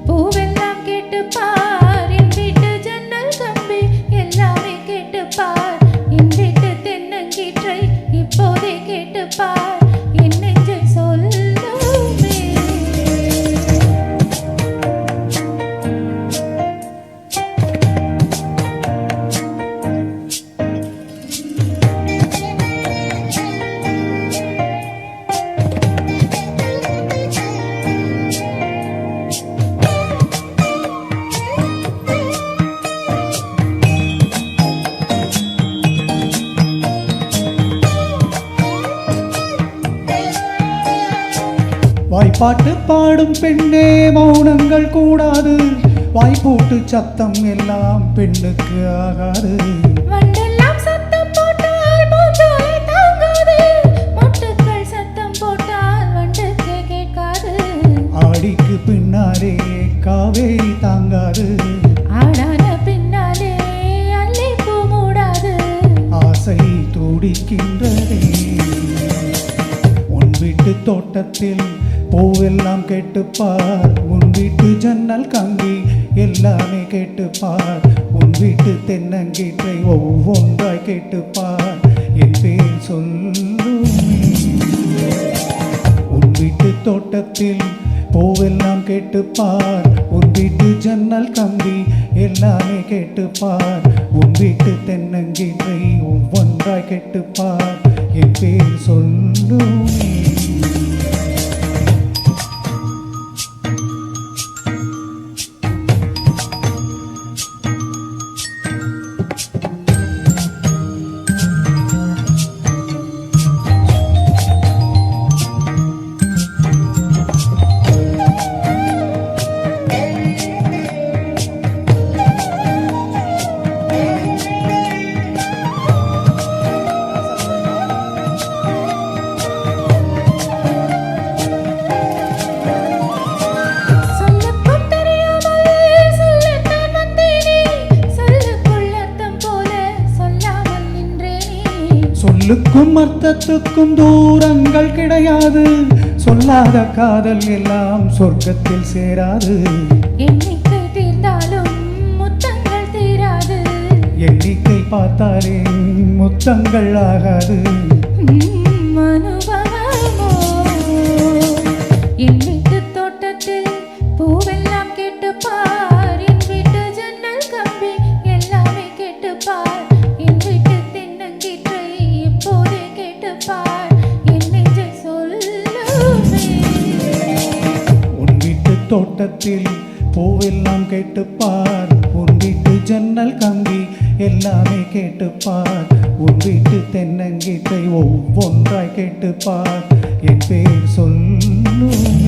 பூவெல்லாம் கேட்டுப்பார் என் வீட்டு ஜன்னல் கம்பி எல்லாமே கேட்டுப்பார் என் வீட்டு தென்னங்கீற்றை இப்போதே கேட்டுப்பார் என் நெஞ்சை சொல்லுமே. வாய்ப்பாட்டு பாடும் பெண்ணே மௌனங்கள் கூடாது, வாய்ப்போட்டு சத்தம் எல்லாம் பெண்ணுக்கு ஆகாது. வண்டெல்லாம் சத்தம் போட்டால் பூஞ்சோலை தாங்காது, மொட்டுக்கள் சத்தம் போட்டால் வண்டுக்கு கேட்காது. ஆடிக்கு பின்னாலே காவேரி தாங்காது, ஆடான பின்னாலே அல்லிப்பூ மூடாது. ஆசை துடிக்கின்றதே உன் வீட்டு தோட்டத்தில் பூவெல்லாம் கேட்டுப்பார் உன் வீட்டு ஜன்னல் கம்பி எல்லாமே கேட்டுப்பார் உன் வீட்டு தென்னங்கீற்றை ஒவ்வொன்றாய் கேட்டுப்பார் என் பேர் சொல்லுமே. உன் வீட்டு தோட்டத்தில் பூவெல்லாம் கேட்டுப்பார் உன் வீட்டு ஜன்னல் கம்பி எல்லாமே கேட்டுப்பார் உன் வீட்டு தென்னங்கீற்றை ஒவ்வொன்றாய் கேட்டுப்பார் என் பேர் சொல்லுமே. சொல்லுக்கும் அர்த்தத்துக்கும் தூரங்கள் கிடையாது, சொல்லாத காதல் எல்லாம் சொர்க்கத்தில் சேராது. எண்ணிக்கை தீர்ந்தாலும் முத்தங்கள் தீராது, எண்ணிக்கை பார்த்தாலே முத்தங்கள் ஆகாது. அனுபவமோ என் வீட்டு தோட்டத்தில் பூவெல்லாம் கேட்டுப்பார் என் வீட்டு ஜன்னல் கம்பி எல்லாமே கேட்டுப்பார் என் வீட்டு தென்னங்கீற்றை இப்போதே கேட்டுப்பார் என் நெஞ்சை சொல்லுமே. உன் வீட்டு தோட்டத்தில் பூவெல்லாம் கேட்டுப்பார் உன் வீட்டு ஜன்னல் கம்பி எல்லாமே கேட்டுப்பார் உன் வீட்டு தென்னங்கீற்றை ஒவ்வொன்றாய் கேட்டுப்பார் என் பேர் சொல்லுமே.